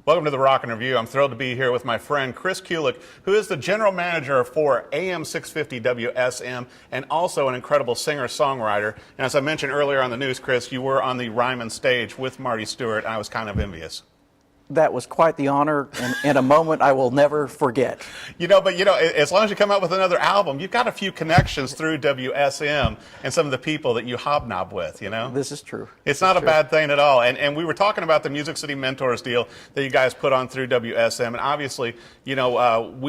Welcome to the Rockin' Review. I'm thrilled to be here with my friend Chris Kulick, who is the general manager for AM 650 WSM and also an incredible singer-songwriter. And as I mentioned earlier on the news, Chris, you were on the Ryman stage with Marty Stewart. I was kind of envious. That was quite the honor and a moment I will never forget. But as long as you come out with another album, you've got a few connections through WSM and some of the people that you hobnob with, This is true. It's not a bad thing at all. And we were talking about the Music City Mentors deal that you guys put on through WSM. And obviously, we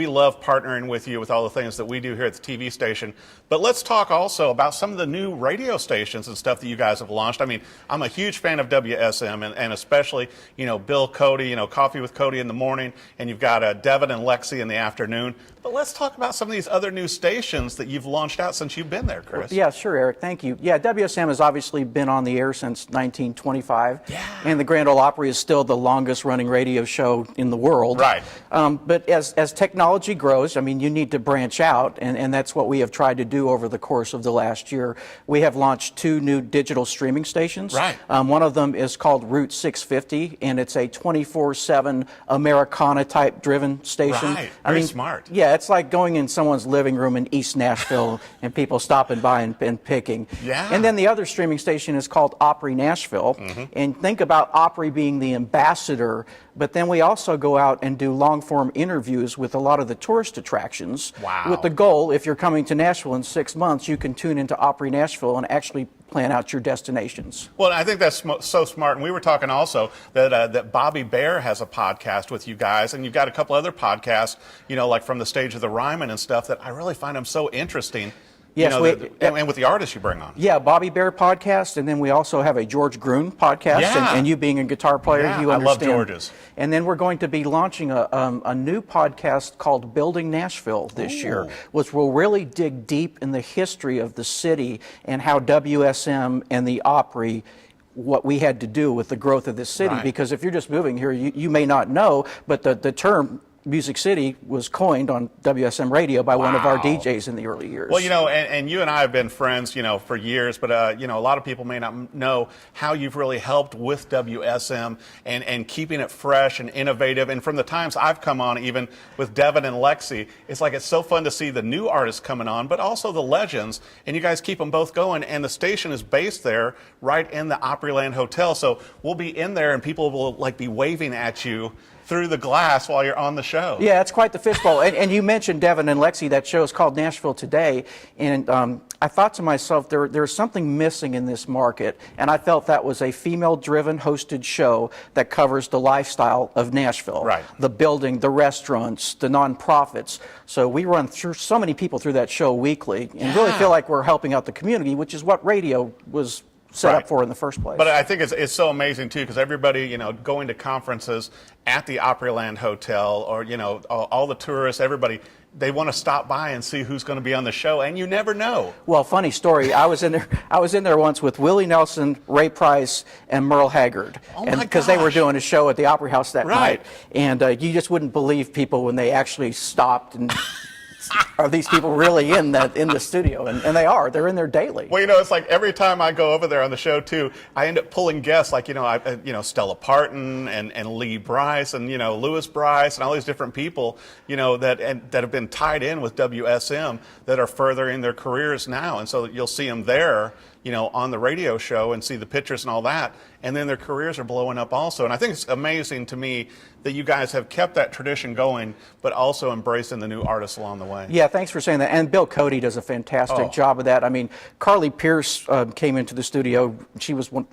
love partnering with you with all the things that we do here at the TV station. But let's talk also about some of the new radio stations and stuff that you guys have launched. I mean, I'm a huge fan of WSM and especially, Bill Cody, Coffee with Cody in the morning, and you've got Devin and Lexi in the afternoon. But let's talk about some of these other new stations that you've launched out since you've been there, Chris. Yeah, sure, Eric. Thank you. Yeah, WSM has obviously been on the air since 1925. Yeah. And the Grand Ole Opry is still the longest running radio show in the world. Right. But as technology grows, I mean, you need to branch out, and that's what we have tried to do over the course of the last year. We have launched 2 new digital streaming stations. Right. One of them is called Route 650, and it's a 24/7 Americana-type driven station. Right. Very smart. Yeah, it's like going in someone's living room in East Nashville and people stopping by and picking. Yeah. And then the other streaming station is called Opry Nashville. And think about Opry being the ambassador, but then we also go out and do long-form interviews with a lot of the tourist attractions. Wow. With the goal, if you're coming to Nashville in 6 months, you can tune into Opry Nashville and actually plan out your destinations. Well, I think that's so smart. And we were talking also that Bobby Bear has a podcast with you guys, and you've got a couple other podcasts, like from the stage of the Ryman and stuff that I really find them so interesting. Yes, and with the artists you bring on. Yeah, Bobby Bear podcast, and then we also have a George Gruen podcast. Yeah. And you being a guitar player, you understand. I love George's. And then we're going to be launching a new podcast called Building Nashville this year, which will really dig deep in the history of the city and how WSM and the Opry, what we had to do with the growth of this city. Right. Because if you're just moving here, you may not know, but the term Music City was coined on WSM Radio by one of our DJs in the early years. Well, and you and I have been friends, for years, but, a lot of people may not know how you've really helped with WSM and keeping it fresh and innovative. And from the times I've come on, even with Devin and Lexi, it's so fun to see the new artists coming on, but also the legends, and you guys keep them both going. And the station is based there right in the Opryland Hotel. So we'll be in there and people will be waving at you through the glass while you're on the show. Yeah, it's quite the fishbowl. and you mentioned Devin and Lexi. That show is called Nashville Today. And I thought to myself, there's something missing in this market. And I felt that was a female-driven hosted show that covers the lifestyle of Nashville. Right. The building, the restaurants, the nonprofits. So we run through so many people through that show weekly and really feel like we're helping out the community, which is what radio was set up for in the first place. But I think it's so amazing too, because everybody, going to conferences at the Opryland Hotel, or all the tourists, everybody, they want to stop by and see who's going to be on the show, and you never know. Well, funny story. I was in there once with Willie Nelson, Ray Price, and Merle Haggard, because they were doing a show at the Opry House that night, and you just wouldn't believe people when they actually stopped and. Are these people really in the studio? And they are. They're in there daily. Well, it's like every time I go over there on the show too, I end up pulling guests like Stella Parton and Lee Brice and Louis Brice and all these different people that have been tied in with WSM that are furthering their careers now, and so you'll see them there. On the radio show and see the pictures and all that, and then their careers are blowing up also. And I think it's amazing to me that you guys have kept that tradition going, but also embracing the new artists along the way. Yeah, thanks for saying that. And Bill Cody does a fantastic job of that. I mean, Carly Pierce came into the studio. She was one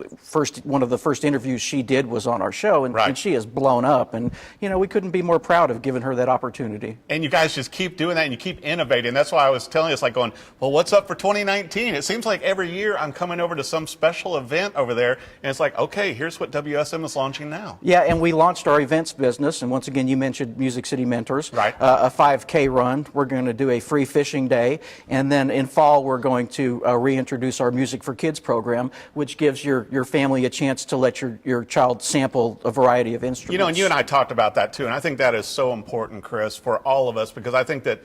of the first interviews she did was on our show, and she has blown up. And, we couldn't be more proud of giving her that opportunity. And you guys just keep doing that, and you keep innovating. That's why I was telling you, it's like going, well, what's up for 2019? It seems like every year I'm coming over to some special event over there, and it's like, okay, here's what WSM is launching now. Yeah, and we launched our events business, and once again, you mentioned Music City Mentors. Right. A 5K run. We're going to do a free fishing day, and then in fall, we're going to reintroduce our Music for Kids program, which gives your family a chance to let your child sample a variety of instruments. And you and I talked about that too, and I think that is so important, Chris, for all of us, because I think that,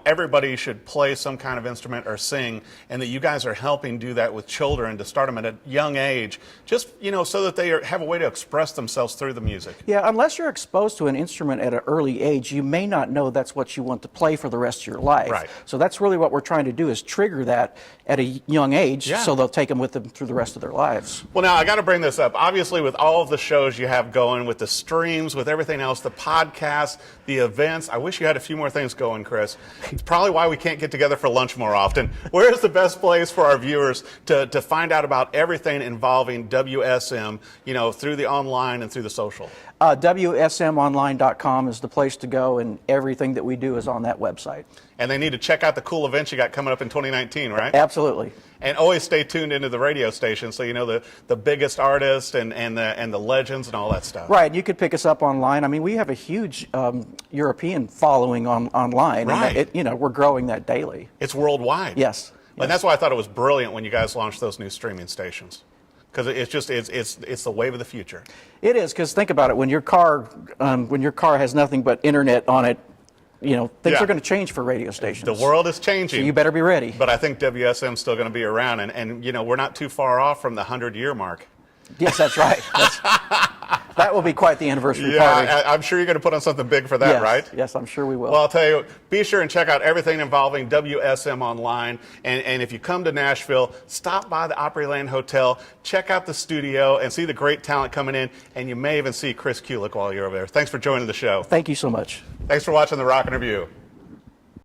everybody should play some kind of instrument or sing, and that you guys are helping do that that with children, to start them at a young age, just, so that they have a way to express themselves through the music. Yeah, unless you're exposed to an instrument at an early age, you may not know that's what you want to play for the rest of your life. Right. So that's really what we're trying to do, is trigger that at a young age, so they'll take them with them through the rest of their lives. Well, now I got to bring this up. Obviously, with all of the shows you have going, with the streams, with everything else, the podcasts, the events, I wish you had a few more things going, Chris. It's probably why we can't get together for lunch more often. Where is the best place for our viewers to find out about everything involving WSM, through the online and through the social? WSMonline.com is the place to go, and everything that we do is on that website. And they need to check out the cool events you got coming up in 2019, right? Absolutely. And always stay tuned into the radio station so you know the biggest artists and the legends and all that stuff. Right, and you could pick us up online. I mean, we have a huge European following online. Right. And we're growing that daily. It's worldwide. Yes. And that's why I thought it was brilliant when you guys launched those new streaming stations. Because it's the wave of the future. It is, because think about it, when your car has nothing but internet on it, things are going to change for radio stations. The world is changing. So you better be ready. But I think WSM is still going to be around, and we're not too far off from the 100-year mark. Yes, that's right. That will be quite the anniversary party. Yeah, I'm sure you're going to put on something big for that, right? Yes, I'm sure we will. Well, I'll tell you, be sure and check out everything involving WSM online. And if you come to Nashville, stop by the Opryland Hotel, check out the studio, and see the great talent coming in. And you may even see Chris Kulick while you're over there. Thanks for joining the show. Thank you so much. Thanks for watching The Rockin' Review.